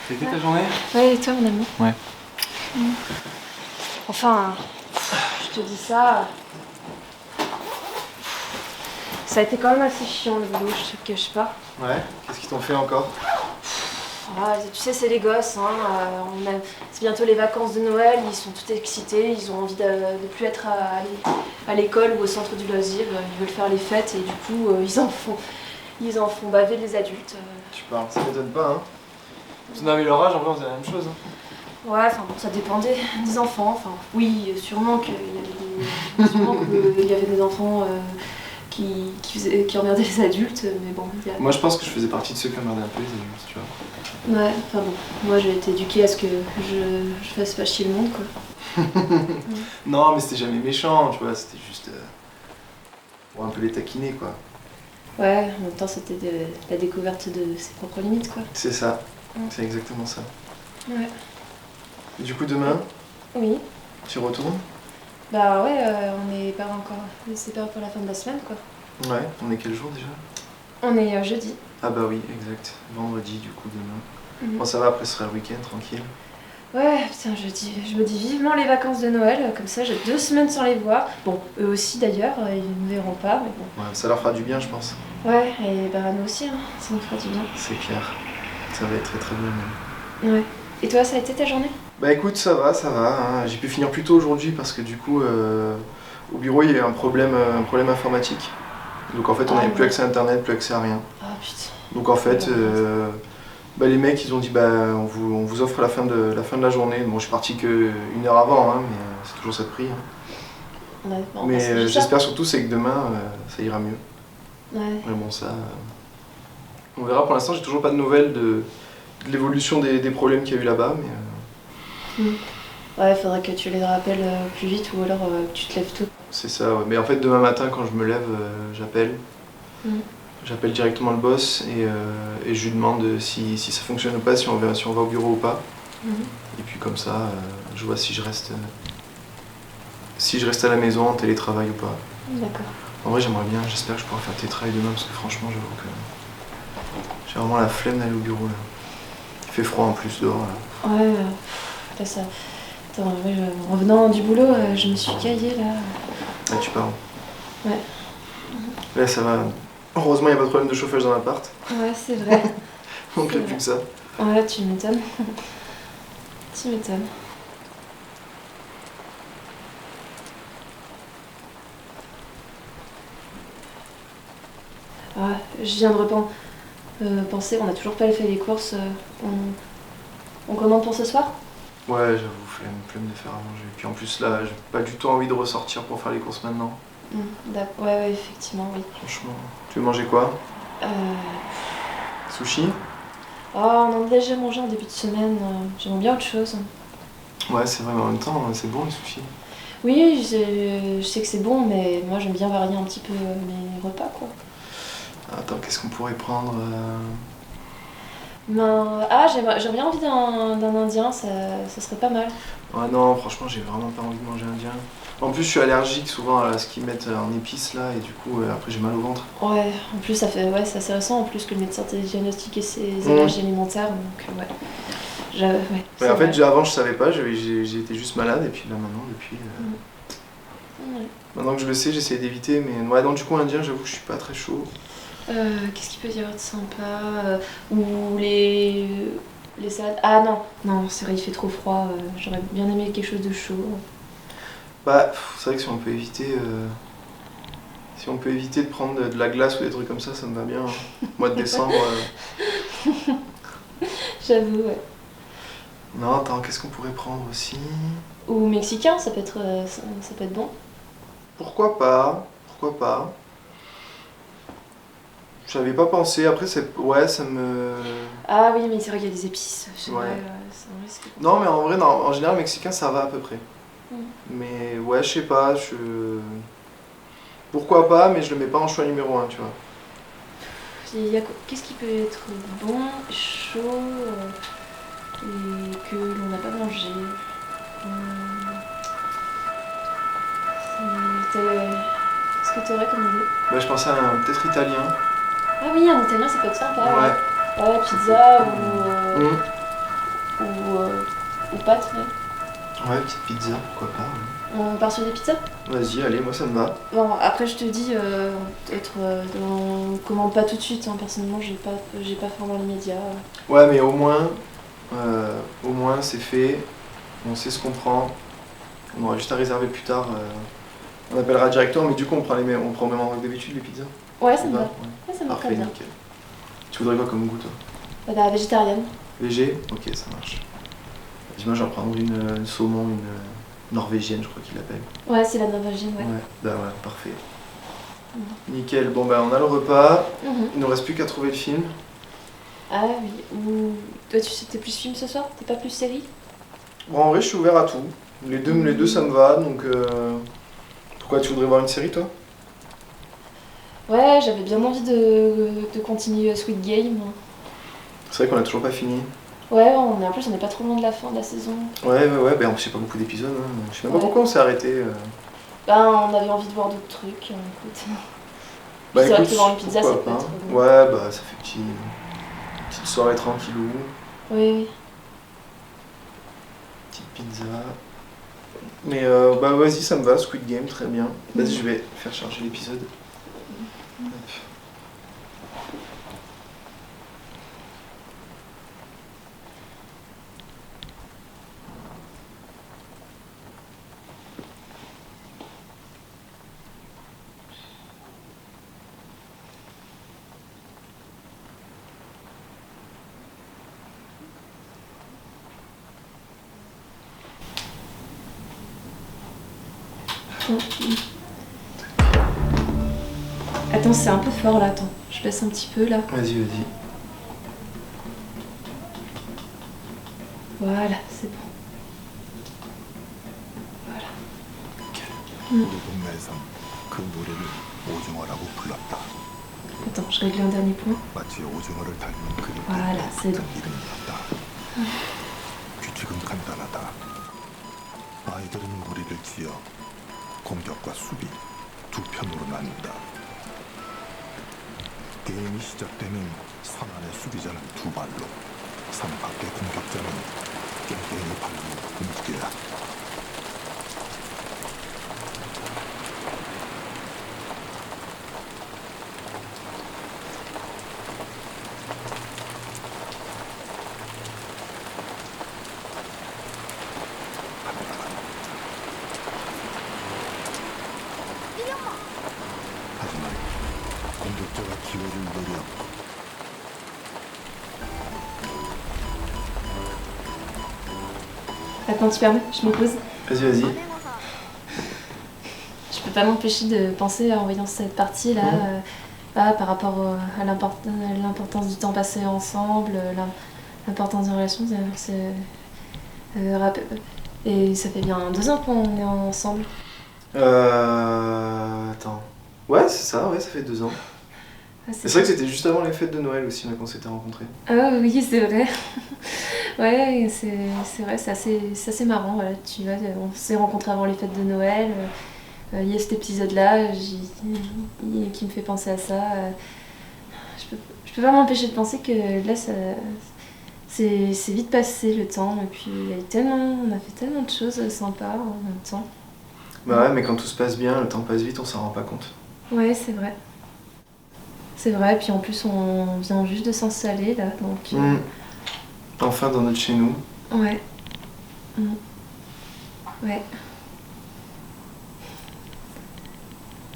Ça a été ta journée? Ouais, et toi, mon ami? Ouais. Enfin, je te dis ça. Ça a été quand même assez chiant le boulot, je te cache pas. Ouais? Qu'est-ce qu'ils t'ont fait encore? Ah, tu sais, c'est les gosses, hein. C'est bientôt les vacances de Noël, ils sont tout excités, ils ont envie de plus être à l'école ou au centre du loisir, ils veulent faire les fêtes et du coup, ils en font baver les adultes. Tu parles, ça m'étonne pas, hein. Parce qu'on avait leur âge, en vrai, on faisait la même chose. Hein. Ouais, enfin bon, ça dépendait des enfants. Enfin, oui, sûrement qu'il y avait des enfants qui emmerdaient les adultes, mais bon. Moi, je pense que je faisais partie de ceux qui emmerdaient un peu les adultes, tu vois. Ouais, enfin bon, moi j'ai été éduquée à ce que je fasse pas chier le monde, quoi. Non, mais c'était jamais méchant, tu vois, c'était juste pour un peu les taquiner, quoi. Ouais, en même temps, c'était la découverte de ses propres limites, quoi. C'est ça, c'est exactement ça. Ouais. Et du coup, demain, Oui. tu retournes? Bah ouais, on n'est pas encore séparés pour la fin de la semaine, quoi. Ouais, on est quel jour déjà? On est jeudi. Ah bah oui, exact. Vendredi, du coup, demain. Bon, ça va, après, ce sera le week-end, tranquille. Ouais, putain, je me dis vivement les vacances de Noël, comme ça j'ai 2 semaines sans les voir. Bon, eux aussi d'ailleurs, ils ne me verront pas, mais bon. Ouais, ça leur fera du bien, je pense. Ouais, et bah nous aussi, hein, ça nous fera du bien. C'est clair. Ça va être très très bien même. Ouais. Et toi, ça a été ta journée? Bah écoute, ça va, hein. J'ai pu finir plus tôt aujourd'hui parce que du coup, au bureau, il y a eu un problème informatique. Donc en fait, on n'avait plus accès à internet, plus accès à rien. Ah putain. Donc en fait, les mecs, ils ont dit, on vous offre la fin de la journée. Bon, je suis parti que 1 heure avant, hein, mais c'est toujours ça de prix. Hein. Ouais, bon, Mais j'espère surtout c'est que demain, ça ira mieux. Ouais. Mais bon, ça, on verra. Pour l'instant, j'ai toujours pas de nouvelles de l'évolution des problèmes qu'il y a eu là-bas, mais. Ouais, faudrait que tu les rappelles plus vite ou alors que tu te lèves tôt. C'est ça, ouais. Mais en fait, demain matin, quand je me lève, j'appelle. J'appelle directement le boss et je lui demande si ça fonctionne ou pas, si on va au bureau ou pas. Et puis comme ça, je vois si je reste à la maison en télétravail ou pas. D'accord. En vrai, j'aimerais bien, j'espère que je pourrai faire télétravail demain parce que franchement, j'avoue que j'ai vraiment la flemme d'aller au bureau là. Il fait froid en plus dehors là. Ouais, là ça. Attends, ouais, en revenant du boulot, je me suis caillée là. Ah, tu parles? Ouais. Là, ça va. Heureusement, il n'y a pas de problème de chauffage dans l'appart. Ouais, c'est vrai. On crée plus que ça. Ouais, tu m'étonnes. Tu m'étonnes. Ah, je viens de penser, on n'a toujours pas fait les courses. On commande pour ce soir? Ouais, j'avoue, flemme de faire à manger. Puis en plus, là, j'ai pas du tout envie de ressortir pour faire les courses maintenant. Ouais, effectivement, oui. Franchement. Tu veux manger quoi? Sushi? Oh, on en a déjà mangé en début de semaine. J'aimerais bien autre chose. Ouais, c'est vrai, mais en même temps, c'est bon les sushis. Oui, je sais que c'est bon, mais moi j'aime bien varier un petit peu mes repas, quoi. Attends, qu'est-ce qu'on pourrait prendre J'ai bien envie d'un indien, ça serait pas mal. Ah non, franchement, j'ai vraiment pas envie de manger indien. En plus, je suis allergique souvent à ce qu'ils mettent en épices là, et du coup, après, j'ai mal au ventre. Ouais, en plus, c'est assez récent en plus que le médecin t'ait diagnostiqué ses allergies alimentaires, donc ouais. Ouais, en fait, avant, je savais pas, j'ai été juste malade, et puis là, maintenant, depuis. Maintenant que je le sais, j'essaie d'éviter, mais ouais, non, du coup, indien, j'avoue que je suis pas très chaud. Qu'est-ce qu'il peut y avoir de sympa ou les salades. Ah non, c'est vrai, il fait trop froid. J'aurais bien aimé quelque chose de chaud. Bah, c'est vrai que si on peut éviter. Si on peut éviter de prendre de la glace ou des trucs comme ça me va bien. Hein. Mois de décembre. J'avoue, ouais. Non, attends, qu'est-ce qu'on pourrait prendre aussi? Ou mexicain, ça peut être bon. Pourquoi pas? J'avais pas pensé, après ouais, ça me... Ah oui, mais c'est vrai qu'il y a des épices, c'est Ouais. vrai, c'est un risque. Non, mais en vrai, non, en général, mexicain, ça va à peu près. Mais ouais, je sais pas, Pourquoi pas, mais je le mets pas en choix numéro 1, tu vois. Qu'est-ce qui peut être bon, chaud, et que l'on n'a pas mangé? Qu'est-ce que tu aurais comme idée? Bah, je pensais à un peut-être italien. Ah oui, un italien, ça peut être sympa. Ouais. Ouais, pizza ou... aux pâtes. Ouais. Ouais, petite pizza, pourquoi pas. On part sur des pizzas? Vas-y, allez, moi ça me va. Bon, après je te dis, on commande pas tout de suite, hein. Personnellement j'ai pas faim dans l'immédiat. Ouais, mais au moins c'est fait, on sait ce qu'on prend. On aura juste à réserver plus tard. On appellera directement, mais du coup on prend au même endroit que d'habitude les pizzas. Ouais, ça me va. Ouais. Ouais, ça me va Parfait, très bien. nickel. Tu voudrais quoi comme goût toi? Bah, végétarienne. Végé? Ok, ça marche. Dis-moi, j'en prends une saumon, une norvégienne, je crois qu'il l'appelle. Ouais, c'est la norvégienne, ouais. Ouais, bah ouais, parfait. Nickel, bon bah on a le repas, il nous reste plus qu'à trouver le film. Ah oui, toi tu sais que t'es plus film ce soir? T'es pas plus série? Bon, en vrai, je suis ouvert à tout. Les deux ça me va, donc pourquoi tu voudrais voir une série toi? Ouais, j'avais bien envie de continuer Squid Game. C'est vrai qu'on a toujours pas fini. Ouais, en plus on est pas trop loin de la fin de la saison. Ouais, bah en plus il y a pas beaucoup d'épisodes, hein. Je sais même pas pourquoi on s'est arrêté. Ben, on avait envie de voir d'autres trucs, écoute. Bah c'est vrai écoute, que devant une pizza, ça peut pas. être bon. Ouais, bah ça fait petite soirée tranquillou, Oui. petite pizza. Mais bah vas-y, ça me va, Squid Game, très bien. Vas-y, je vais faire charger l'épisode. Hop. Attends, c'est un peu fort là, attends. Je baisse un petit peu là. Vas-y. Voilà, c'est bon. Voilà. 동네에선 그 노래를 오징어라고 불렀다. Attends, je règle un dernier point. 마치 오징어를 닮은 그림 Voilà, c'est 같은 bon. 이름이었다. 규칙은 간단하다. 아이들은 무리를 지어 공격과 수비 두 편으로 나뉜다. 게임이 시작되면 선 안의 수비자는 두 발로, 선 밖의 공격자는 깽깽이 발로 움직여야 한다. 하지만 공격자가 기회를 노려 Attends, tu permets? Je me pose. Vas-y. Je peux pas m'empêcher de penser en voyant cette partie là, par rapport à l'importance du temps passé ensemble, l'importance des relations. Et ça fait bien 2 ans qu'on est ensemble. Attends. Ouais, c'est ça, ouais, ça fait 2 ans. Ah, C'est vrai que c'était juste avant les fêtes de Noël aussi là, qu'on s'était rencontrés. Ah oui, c'est vrai. Ouais, c'est vrai, c'est assez marrant. Voilà. Tu vois, on s'est rencontrés avant les fêtes de Noël. Il y a cet épisode-là qui me fait penser à ça. Je peux pas m'empêcher de penser que là, c'est vite passé le temps. Et puis, on a fait tellement de choses sympas en même temps. Bah ouais, mais quand tout se passe bien, le temps passe vite, on s'en rend pas compte. Ouais, c'est vrai. C'est vrai, puis en plus, on vient juste de s'installer là. Donc, Enfin dans notre chez nous. Ouais. Ouais.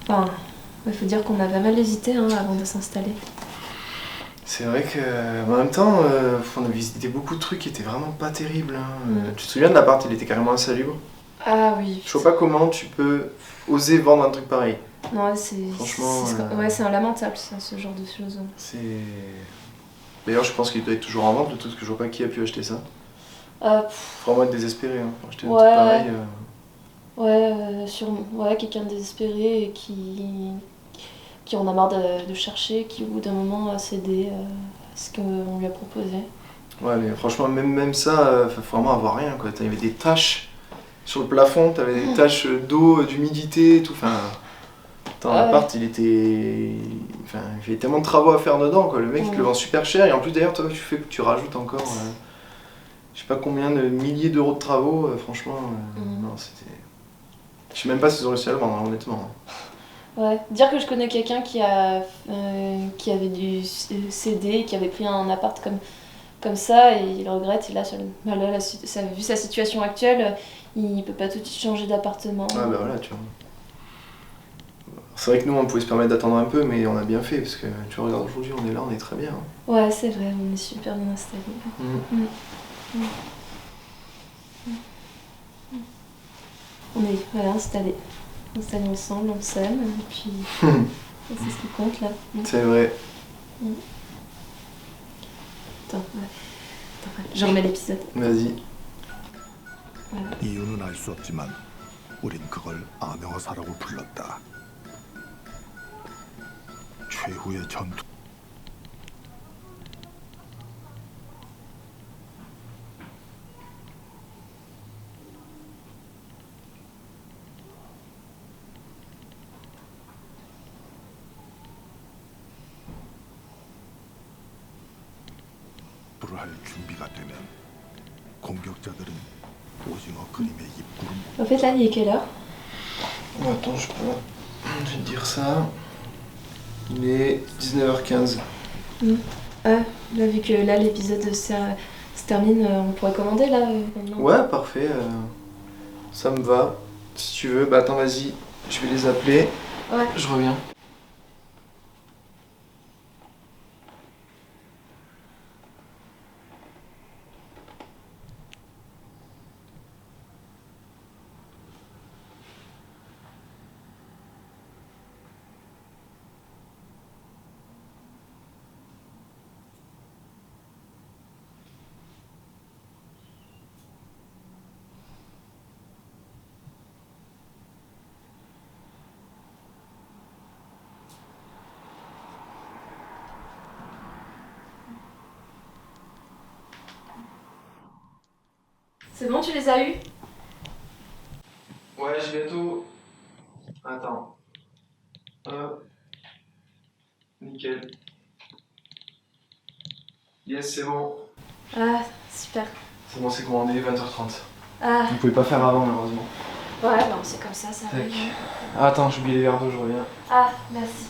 Enfin, il faut dire qu'on a pas mal hésité avant de s'installer. C'est vrai que en même temps, on a visité beaucoup de trucs qui étaient vraiment pas terribles. Tu te souviens de l'appart, il était carrément insalubre. Ah oui. Je vois pas comment tu peux oser vendre un truc pareil. Non, Franchement, c'est un lamentable ça, ce genre de choses. C'est... D'ailleurs, je pense qu'il doit être toujours en vente, le truc, que je vois pas qui a pu acheter ça. Faut vraiment être désespéré, pour acheter un truc pareil. Ouais, quelqu'un de désespéré et qui en a marre de chercher, qui au bout d'un moment a cédé à ce qu'on lui a proposé. Ouais, mais franchement, même ça, faut vraiment avoir rien, quoi. Il y avait des taches sur le plafond, t'avais des taches d'eau, d'humidité, tout. L'appart, il y avait tellement de travaux à faire dedans, quoi. Le mec, il te le vend super cher, et en plus, d'ailleurs, toi, tu rajoutes encore je sais pas combien de milliers d'euros de travaux, franchement, non, c'était... Je sais même pas s'ils ont réussi à le vendre, hein, honnêtement. Ouais, dire que je connais quelqu'un qui avait dû céder, qui avait pris un appart comme ça, et il regrette, et là, vu sa situation actuelle, il peut pas tout de suite changer d'appartement. Ah bah voilà, tu vois. C'est vrai que nous, on pouvait se permettre d'attendre un peu, mais on a bien fait, parce que tu regardes aujourd'hui, on est là, on est très bien. Hein. Ouais, c'est vrai, on est super bien installés. On est voilà, installés ensemble, on s'aime, et puis c'est ce qui compte là. C'est vrai. Attends, je remets l'épisode. Vas-y. Voilà. 이유는 알 수 없지만 우린 그걸 암행어사라고 불렀다. 최후의 전투. 불을 할 준비가 되면 공격자들은 오징어 그림의 입구를 En fait, là, il est quelle heure? Attends, je vais te dire ça. Il est 19h15. Ah, là, vu que là, l'épisode se termine, on pourrait commander là maintenant. Ouais, parfait. Ça me va. Si tu veux, bah attends, vas-y. Je vais les appeler. Ouais. Je reviens. C'est bon, tu les as eus? Ouais, j'ai bientôt. Attends. Hop. Nickel. Yes, c'est bon. Ah, super. C'est bon, c'est commandé, 20h30. Ah, Vous pouvez pas faire avant, malheureusement. ouais, bon, c'est comme ça Tac. arrive. Ah, attends, j'ai oublié les verres d'eau, je reviens. Ah, merci.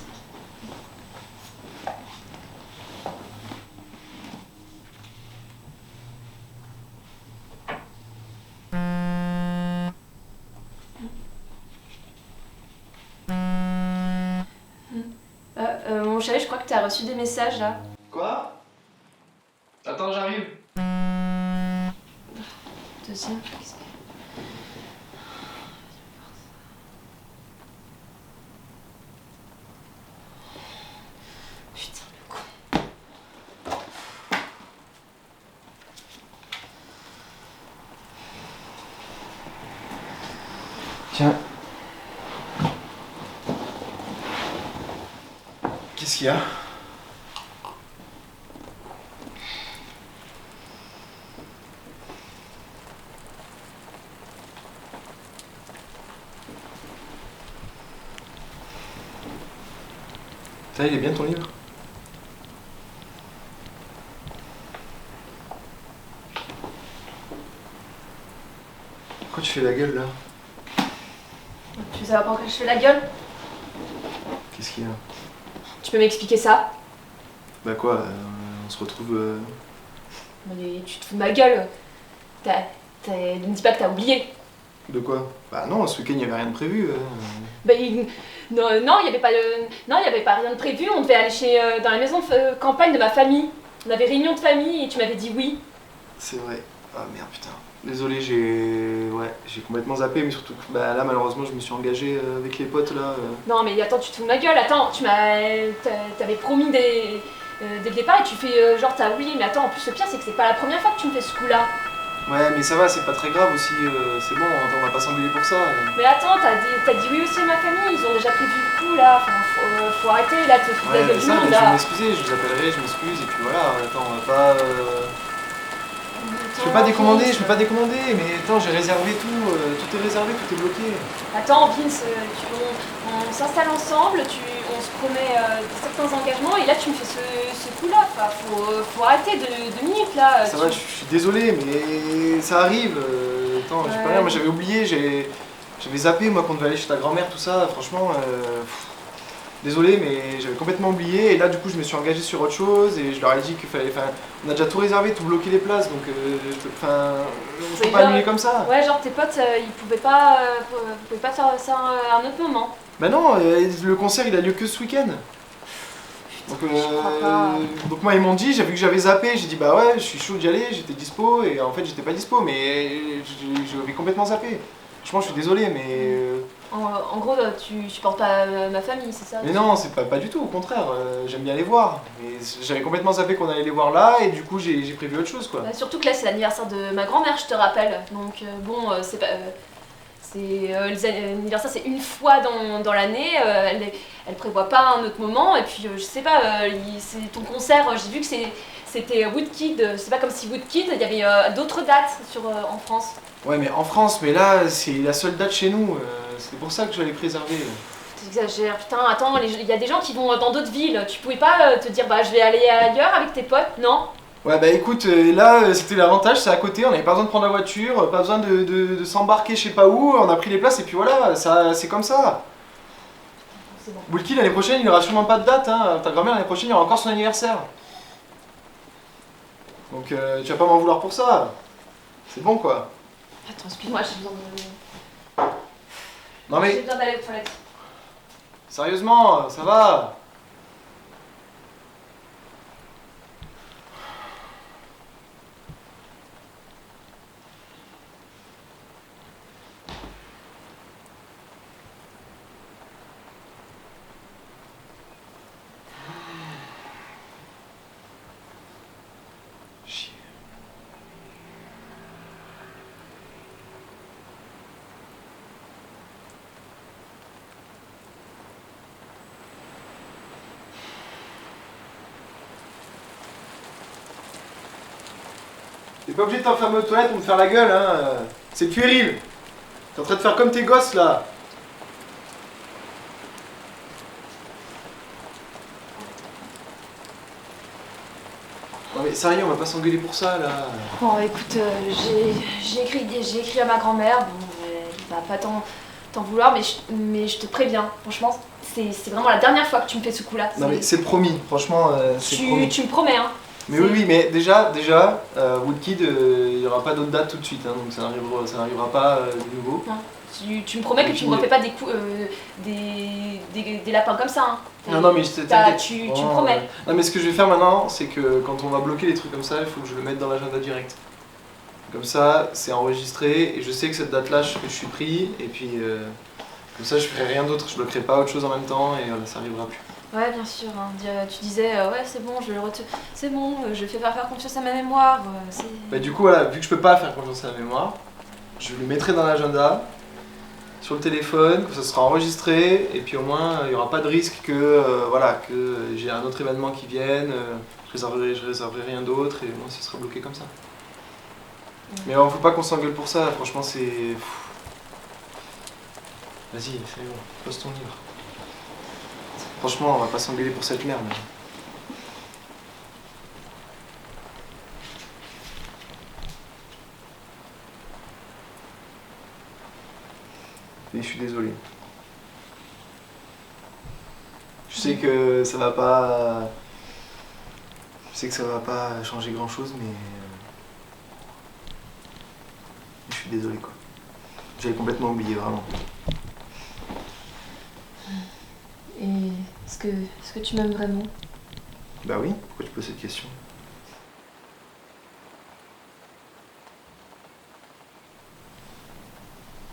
Mon chéri, je crois que tu as reçu des messages là. Quoi? Attends, j'arrive. Deuxième, qu'est-ce que... Putain, le con. Tiens. Qu'est-ce qu'il y a? Ça, il est bien ton livre? Pourquoi tu fais la gueule là? Tu veux savoir pourquoi je fais la gueule? Qu'est-ce qu'il y a? Tu peux m'expliquer ça? Bah quoi, on se retrouve... Mais tu te fous de ma gueule. Ne me dis pas que t'as oublié. De quoi? Bah non, ce week-end il n'y avait rien de prévu. Bah, non, il y avait pas rien de prévu. On devait aller dans la maison de campagne de ma famille. On avait réunion de famille et tu m'avais dit oui. C'est vrai. Ah merde, putain. Désolé, j'ai complètement zappé, mais surtout que bah, là malheureusement je me suis engagé avec les potes là. Non mais attends, tu te fous de ma gueule. Attends, t'avais promis dès le départ et tu fais genre t'as oublié. Mais attends, en plus le pire c'est que c'est pas la première fois que tu me fais ce coup-là. Ouais, mais ça va, c'est pas très grave aussi. C'est bon, on va pas s'engueuler pour ça. Mais attends, t'as dit oui aussi à ma famille. Ils ont déjà prévu le coup là. Enfin, faut arrêter là de te foutre de la Ouais, gueule c'est du ça, monde mais je vais là. m'excuser, je vous appellerai, je m'excuse, et puis voilà, attends, on va pas... Je peux pas décommander, mais attends, j'ai réservé tout, tout est réservé, tout est bloqué. Attends, Vince, on s'installe ensemble, on se promet certains engagements et là tu me fais ce coup-là. Enfin, faut arrêter 2 minutes là. Ça va, je suis désolé, mais ça arrive. Attends, j'ai pas rien, moi j'avais oublié, j'avais zappé moi qu'on devait aller chez ta grand-mère, tout ça, franchement. Désolé, mais j'avais complètement oublié et là du coup je me suis engagé sur autre chose et je leur ai dit qu'il fallait. Enfin, on a déjà tout réservé, tout bloqué les places donc je peux pas annuler comme ça. Ouais, genre tes potes ils pouvaient pas faire ça à un autre moment. Bah non, le concert il a lieu que ce week-end. Donc moi ils m'ont dit, j'ai vu que j'avais zappé, j'ai dit bah ouais je suis chaud d'y aller, j'étais dispo et en fait j'étais pas dispo mais j'avais complètement zappé. Franchement je suis désolé mais... En gros tu supportes pas ma famille, c'est ça? Mais non, c'est pas du tout, au contraire, j'aime bien les voir. Mais j'avais complètement zappé qu'on allait les voir là et du coup j'ai prévu autre chose quoi. Bah, surtout que là c'est l'anniversaire de ma grand-mère, je te rappelle. Donc bon, c'est pas... l'anniversaire c'est une fois dans l'année, elle prévoit pas un autre moment et puis je sais pas, c'est ton concert, j'ai vu que c'était Woodkid, c'est pas comme si Woodkid, il y avait d'autres dates en France. Ouais mais en France, mais là c'est la seule date chez nous, c'est pour ça que je l'ai préservé. T'exagères, putain, attends, il y a des gens qui vont dans d'autres villes, tu pouvais pas te dire bah je vais aller ailleurs avec tes potes, non? Ouais bah écoute, là c'était l'avantage, c'est à côté, on avait pas besoin de prendre la voiture, pas besoin de s'embarquer je sais pas où, on a pris les places et puis voilà, ça c'est comme ça. C'est bon. Woodkid l'année prochaine il aura sûrement pas de date, hein. Ta grand-mère l'année prochaine il y aura encore son anniversaire. Donc tu vas pas m'en vouloir pour ça, c'est bon quoi. Attends, excuse-moi, j'ai besoin de... Non mais... J'ai besoin d'aller aux toilettes. Sérieusement, ça va. Chier. T'es pas obligé de t'enfermer aux toilettes pour me faire la gueule, hein. C'est puéril. T'es en train de faire comme tes gosses là. Non mais sérieux, on va pas s'engueuler pour ça là. Bon, écoute, j'ai écrit à ma grand-mère, bon, elle va pas t'en vouloir, mais je te préviens, franchement, c'est vraiment la dernière fois que tu me fais ce coup-là. Non mais c'est promis, franchement, c'est promis. Tu me promets, hein. Mais oui, mais déjà, Woodkid, il n'y aura pas d'autres dates tout de suite, hein, donc ça n'arrivera pas de nouveau. Non. Tu me promets que tu me refais pas des coups, des lapins comme ça, hein. Non, mais t'inquiète. Tu me promets. Non, mais ce que je vais faire maintenant, c'est que quand on va bloquer les trucs comme ça, il faut que je le mette dans l'agenda direct. Comme ça, c'est enregistré et je sais que cette date-là, je suis pris, et puis comme ça, je ferai rien d'autre, je bloquerai pas autre chose en même temps, et voilà, ça arrivera plus. Ouais, bien sûr. Hein. Tu disais, ouais, c'est bon, c'est bon, je fais faire confiance à ma mémoire. Bah, du coup, voilà, vu que je peux pas faire confiance à la mémoire, je le mettrai dans l'agenda, sur le téléphone, que ça sera enregistré, et puis au moins, il n'y aura pas de risque que, que j'ai un autre événement qui vienne, je réserverai rien d'autre, et moi, ça sera bloqué comme ça. Mais faut pas qu'on s'engueule pour ça, franchement, c'est... Vas-y, c'est bon, pose ton livre. Franchement, on va pas s'engueuler pour cette merde. Et je suis désolé. Je sais que ça va pas... Je sais que ça va pas changer grand chose, mais... Je suis désolé quoi. J'avais complètement oublié, vraiment. Et est-ce que tu m'aimes vraiment? Bah oui, pourquoi tu poses cette question?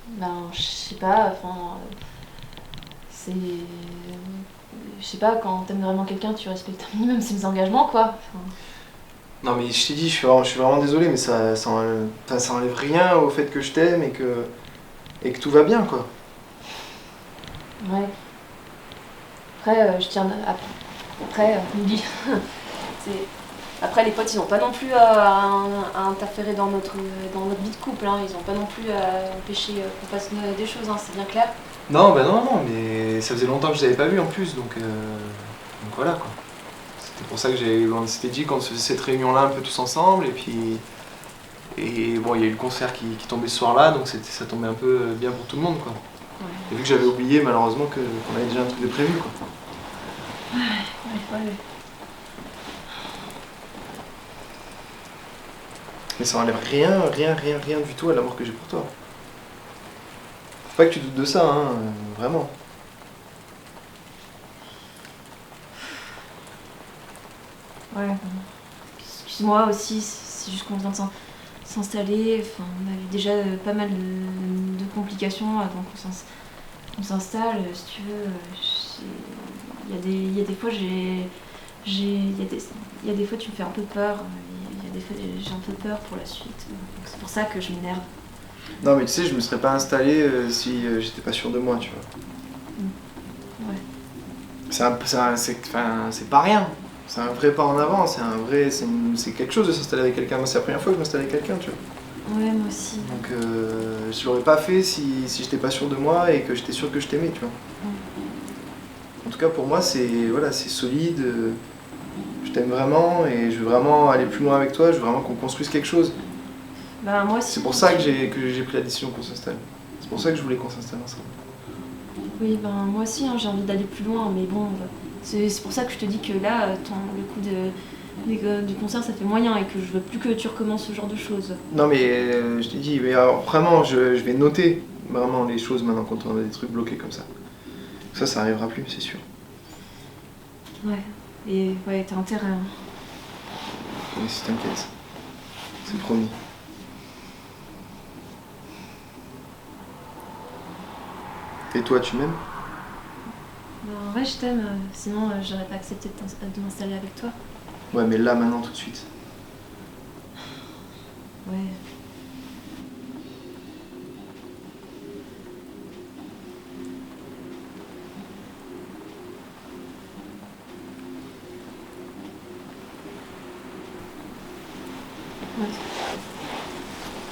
Ben, je sais pas, enfin... c'est... Je sais pas, quand t'aimes vraiment quelqu'un, tu respectes un minimum ses engagements, quoi. Enfin... Non mais je t'ai dit, je suis vraiment désolé, mais ça enlève rien au fait que je t'aime et que tout va bien, quoi. Ouais. Après, je tiens... Après, oublie. Après, les potes, ils n'ont pas non plus à interférer dans notre vie de couple, hein. Ils n'ont pas non plus à empêcher qu'on fasse des choses, hein, c'est bien clair. Non, bah non, mais ça faisait longtemps que je les avais pas vus en plus, donc voilà quoi. C'était pour ça que on s'était dit qu'on se faisait cette réunion-là un peu tous ensemble, et bon, il y a eu le concert qui tombait ce soir-là, donc ça tombait un peu bien pour tout le monde quoi. Ouais. Et vu que j'avais oublié malheureusement qu'on avait déjà un truc de prévu quoi. Ouais. Mais ça enlève rien du tout à l'amour que j'ai pour toi. Faut pas que tu doutes de ça, hein, vraiment. Ouais, excuse-moi aussi, c'est juste qu'on vient de s'installer. Enfin, on a eu déjà pas mal de complications avant qu'on s'installe. Si tu veux, il y a des fois, il y a des fois tu me fais un peu peur. Il y a des fois j'ai un peu peur pour la suite. Donc c'est pour ça que je m'énerve. Non mais tu sais, je me serais pas installé si j'étais pas sûr de moi, tu vois. Ouais. C'est pas rien. C'est un vrai pas en avant, c'est quelque chose de s'installer avec quelqu'un. Moi, c'est la première fois que je m'installe avec quelqu'un, tu vois. Ouais, moi aussi. Donc, je l'aurais pas fait si j'étais pas sûr de moi et que j'étais sûr que je t'aimais, tu vois. En tout cas, pour moi, c'est solide. Je t'aime vraiment et je veux vraiment aller plus loin avec toi. Je veux vraiment qu'on construise quelque chose. Bah, moi aussi. C'est pour ça que j'ai pris la décision qu'on s'installe. C'est pour ça que je voulais qu'on s'installe ensemble. Oui, ben moi aussi, hein, j'ai envie d'aller plus loin, mais bon, c'est pour ça que je te dis que là, le coup du concert, ça fait moyen et que je veux plus que tu recommences ce genre de choses. Non mais je t'ai dit, mais alors, vraiment, je vais noter vraiment les choses maintenant quand on a des trucs bloqués comme ça. Ça arrivera plus, c'est sûr. Ouais, et ouais, t'as intérêt. Hein. Mais si t'inquiète, c'est promis. Et toi, tu m'aimes? Ben, ouais, je t'aime, sinon j'aurais pas accepté de m'installer avec toi. Ouais, mais là, maintenant, tout de suite. Ouais. Ouais.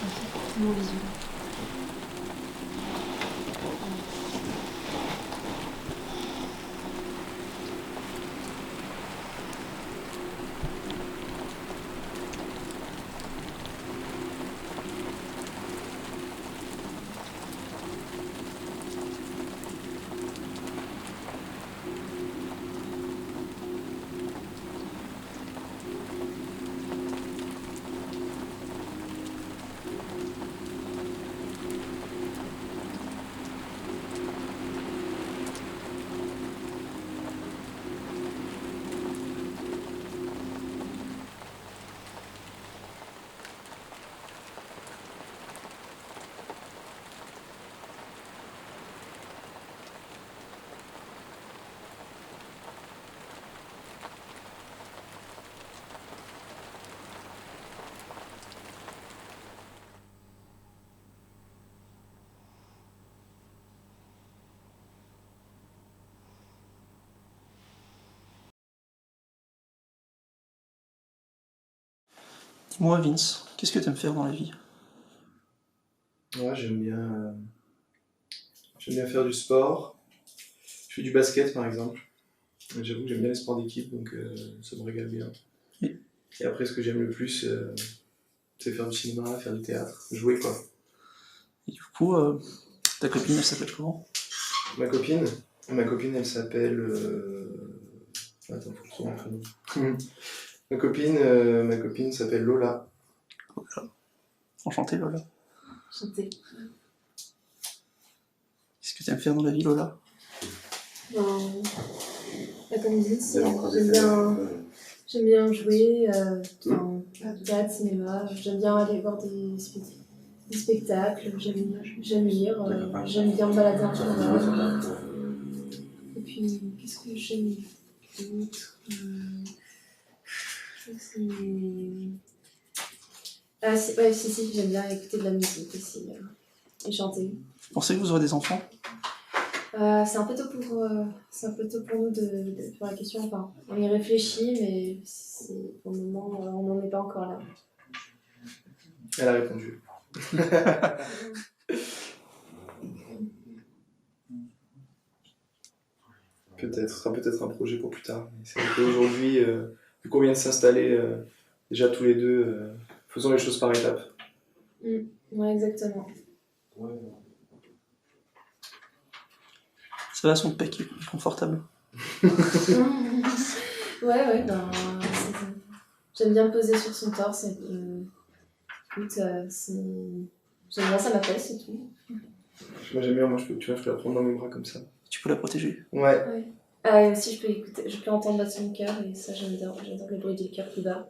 Ok, mon bisou. Dis-moi, Vince, qu'est-ce que t'aimes faire dans la vie? Ouais, j'aime bien faire du sport. Je fais du basket, par exemple. J'avoue que j'aime bien les sports d'équipe, donc ça me régale bien. Oui. Et après, ce que j'aime le plus, c'est faire du cinéma, faire du théâtre, jouer quoi. Et du coup, ta copine, elle s'appelle comment? Ma copine, elle s'appelle... Attends, faut que je trouve un prénom. Ma copine s'appelle Lola. Lola. Enchantée, Lola. Enchantée. Qu'est-ce que t'aimes faire dans la vie, Lola? Comme dit, j'aime bien jouer, théâtre, cinéma, j'aime bien aller voir des spectacles, j'aime lire, j'aime bien me balader en forêt. Et puis, qu'est-ce que j'aime d'autre si, j'aime bien écouter de la musique aussi, et chanter. Vous pensez que vous aurez des enfants? C'est un peu tôt pour nous pour la question. Enfin, on y réfléchit, mais pour le moment, on n'en est pas encore là. Elle a répondu. Peut-être, ce sera peut-être un projet pour plus tard. Mais c'est vrai qu'aujourd'hui, vu qu'on vient de s'installer déjà tous les deux, faisons les choses par étapes. Ouais, exactement. Ça va, son pec est confortable. Ouais, j'aime bien me poser sur son torse. Écoute, j'aime bien, ça m'appelle, c'est tout. Moi j'aime bien, tu vois, je peux la prendre dans mes bras comme ça. Tu peux la protéger. Ouais. Ah, et aussi je peux entendre battre son cœur, et ça j'adore le bruit du cœur qui bat.